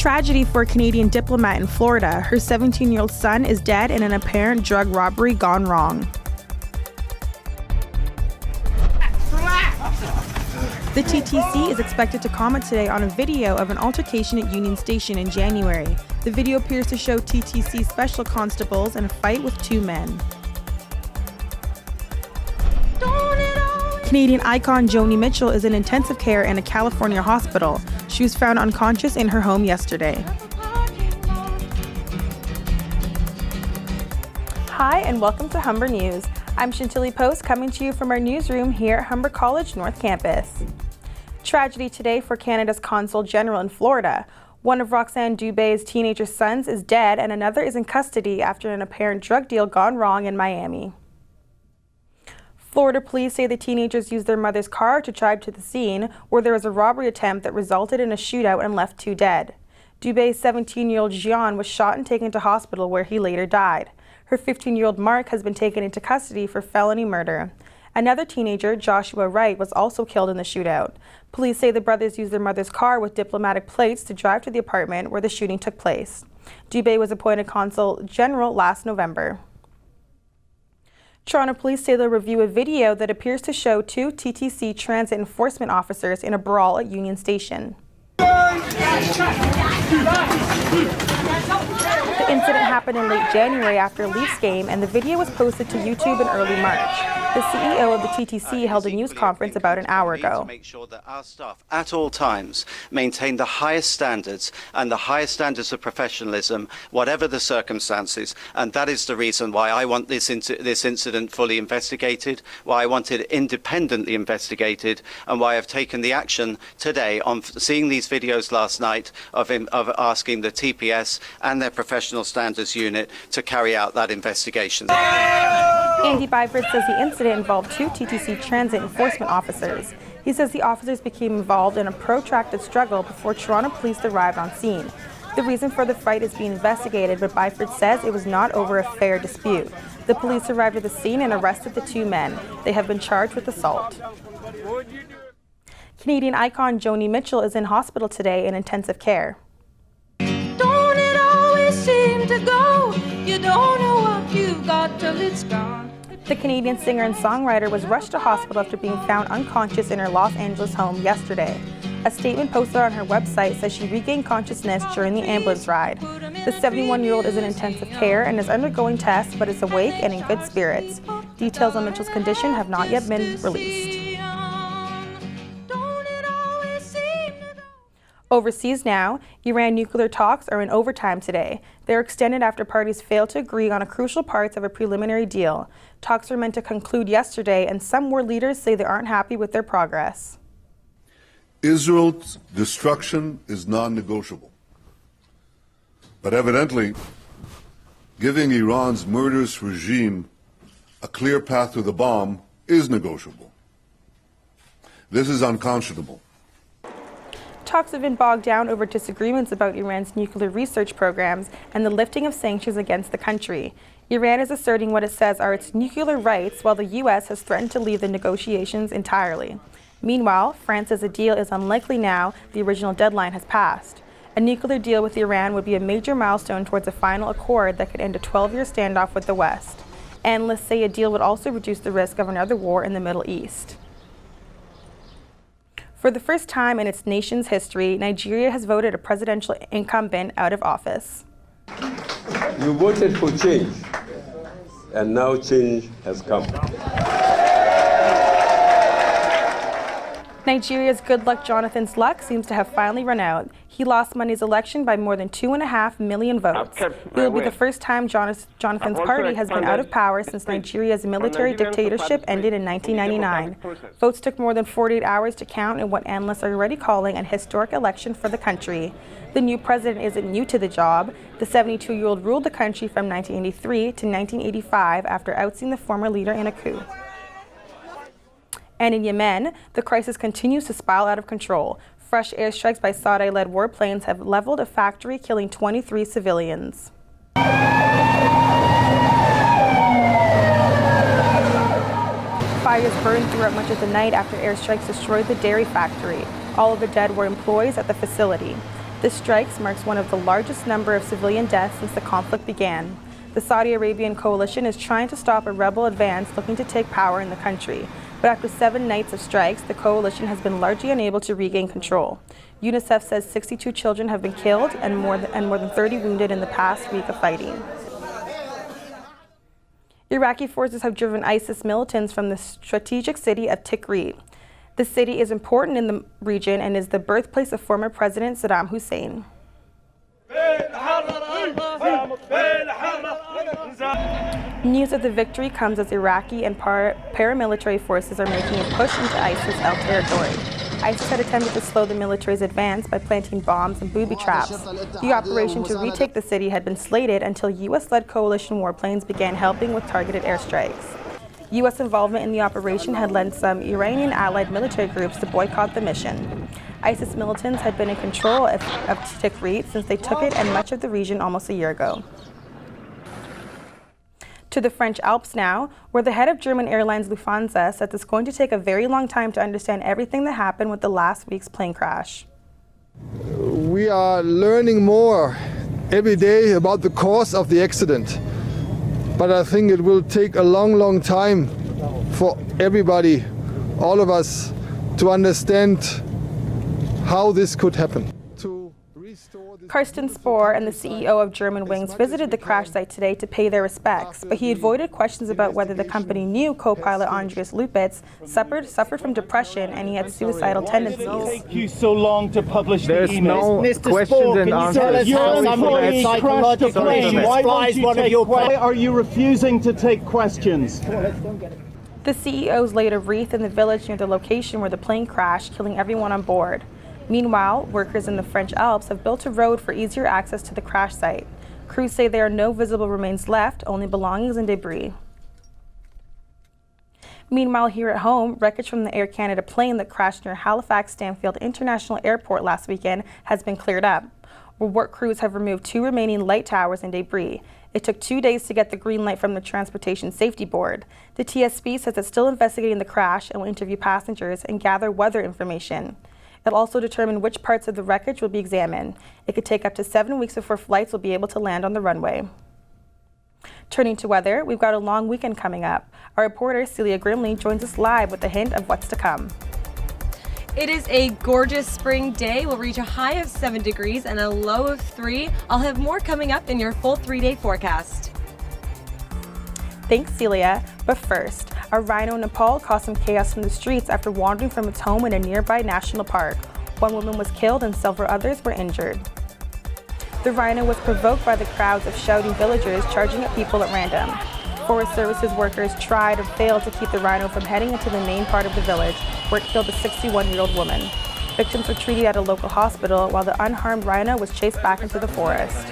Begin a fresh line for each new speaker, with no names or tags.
Tragedy for a Canadian diplomat in Florida. Her 17-year-old son is dead in an apparent drug robbery gone wrong. The TTC is expected to comment today on a video of an altercation at Union Station in January. The video appears to show TTC special constables in a fight with two men. Canadian icon Joni Mitchell is in intensive care in a California hospital. She was found unconscious in her home yesterday. Hi, and welcome to Humber News. I'm Chantilly Post, coming to you from our newsroom here at Humber College North Campus. Tragedy today for Canada's Consul General in Florida. One of Roxanne Dubé's teenager sons is dead and another is in custody after an apparent drug deal gone wrong in Miami. Florida police say the teenagers used their mother's car to drive to the scene where there was a robbery attempt that resulted in a shootout and left two dead. Dubé's 17-year-old Jean was shot and taken to hospital where he later died. Her 15-year-old Mark has been taken into custody for felony murder. Another teenager, Joshua Wright, was also killed in the shootout. Police say the brothers used their mother's car with diplomatic plates to drive to the apartment where the shooting took place. Dubé was appointed Consul General last November. Toronto police say they'll review a video that appears to show two TTC transit enforcement officers in a brawl at Union Station. The incident happened in late January after a Leafs game, and the video was posted to YouTube in early March. The CEO of the TTC held a news conference about an hour ago.
To make sure that our staff at all times maintain the highest standards and the highest standards of professionalism, whatever the circumstances, and that is the reason why I want this incident fully investigated, why I want it independently investigated, and why I've taken the action today on seeing these videos last night of asking the TPS and their professional standards unit to carry out that investigation.
Andy Byford says the incident involved two TTC transit enforcement officers. He says the officers became involved in a protracted struggle before Toronto police arrived on scene. The reason for the fight is being investigated, but Byford says it was not over a fair dispute. The police arrived at the scene and arrested the two men. They have been charged with assault. Canadian icon Joni Mitchell is in hospital today in intensive care.
Don't it always seem to go? You don't know what you've got till it's gone.
The Canadian singer and songwriter was rushed to hospital after being found unconscious in her Los Angeles home yesterday. A statement posted on her website says she regained consciousness during the ambulance ride. The 71-year-old is in intensive care and is undergoing tests, but is awake and in good spirits. Details on Mitchell's condition have not yet been released. Overseas now, Iran nuclear talks are in overtime today. They're extended after parties failed to agree on crucial parts of a preliminary deal. Talks were meant to conclude yesterday, and some world leaders say they aren't happy with their progress.
Israel's destruction is non-negotiable. But evidently, giving Iran's murderous regime a clear path to the bomb is negotiable. This is unconscionable.
Talks have been bogged down over disagreements about Iran's nuclear research programs and the lifting of sanctions against the country. Iran is asserting what it says are its nuclear rights, while the U.S. has threatened to leave the negotiations entirely. Meanwhile, France says a deal is unlikely now the original deadline has passed. A nuclear deal with Iran would be a major milestone towards a final accord that could end a 12-year standoff with the West. Analysts say a deal would also reduce the risk of another war in the Middle East. For the first time in its nation's history, Nigeria has voted a presidential incumbent out of office.
You voted for change, and now change has come.
Nigeria's good luck Jonathan's luck seems to have finally run out. He lost Monday's election by more than 2.5 million votes. It will be the first time Jonathan's party has been out of power since Nigeria's military dictatorship ended in 1999. Votes took more than 48 hours to count in what analysts are already calling an historic election for the country. The new president isn't new to the job. The 72-year-old ruled the country from 1983 to 1985 after ousting the former leader in a coup. And in Yemen, the crisis continues to spiral out of control. Fresh airstrikes by Saudi-led warplanes have leveled a factory, killing 23 civilians. Fires burned throughout much of the night after airstrikes destroyed the dairy factory. All of the dead were employees at the facility. The strikes marks one of the largest number of civilian deaths since the conflict began. The Saudi Arabian coalition is trying to stop a rebel advance looking to take power in the country. But after 7 nights of strikes, the coalition has been largely unable to regain control. UNICEF says 62 children have been killed and more than 30 wounded in the past week of fighting. Iraqi forces have driven ISIS militants from the strategic city of Tikrit. The city is important in the region and is the birthplace of former President Saddam Hussein. News of the victory comes as Iraqi and paramilitary forces are making a push into ISIS-held territory. ISIS had attempted to slow the military's advance by planting bombs and booby traps. The operation to retake the city had been slated until U.S.-led coalition warplanes began helping with targeted airstrikes. U.S. involvement in the operation had led some Iranian allied military groups to boycott the mission. ISIS militants had been in control of Tikrit since they took it and much of the region almost a year ago. To the French Alps now, where the head of German airlines Lufthansa says it's going to take a very long time to understand everything that happened with the last week's plane crash.
We are learning more every day about the cause of the accident, but I think it will take a long time for everybody, all of us, to understand how this could happen.
Carsten Spohr and the CEO of Germanwings visited the crash site today to pay their respects, but he avoided questions about whether the company knew co-pilot Andreas Lupitz suffered from depression and he had suicidal tendencies.
Why take you so long to publish
There's
the
no
emails?
Mr. questions and answers.
Why are you refusing to take questions?
The CEOs laid a wreath in the village near the location where the plane crashed, killing everyone on board. Meanwhile, workers in the French Alps have built a road for easier access to the crash site. Crews say there are no visible remains left, only belongings and debris. Meanwhile, here at home, wreckage from the Air Canada plane that crashed near Halifax Stanfield International Airport last weekend has been cleared up. Work crews have removed 2 remaining light towers and debris. It took 2 days to get the green light from the Transportation Safety Board. The TSB says it's still investigating the crash and will interview passengers and gather weather information. It'll also determine which parts of the wreckage will be examined. It could take up to 7 weeks before flights will be able to land on the runway. Turning to weather, we've got a long weekend coming up. Our reporter Celia Grimley joins us live with a hint of what's to come.
It is a gorgeous spring day. We'll reach a high of 7 degrees and a low of 3. I'll have more coming up in your full 3-day forecast.
Thanks, Celia. But first, a Rhino Nepal caused some chaos in the streets after wandering from its home in a nearby national park. 1 woman was killed and several others were injured. The rhino was provoked by the crowds of shouting villagers charging at people at random. Forest Services workers tried or failed to keep the rhino from heading into the main part of the village, where it killed a 61-year-old woman. Victims were treated at a local hospital, while the unharmed rhino was chased back into the forest.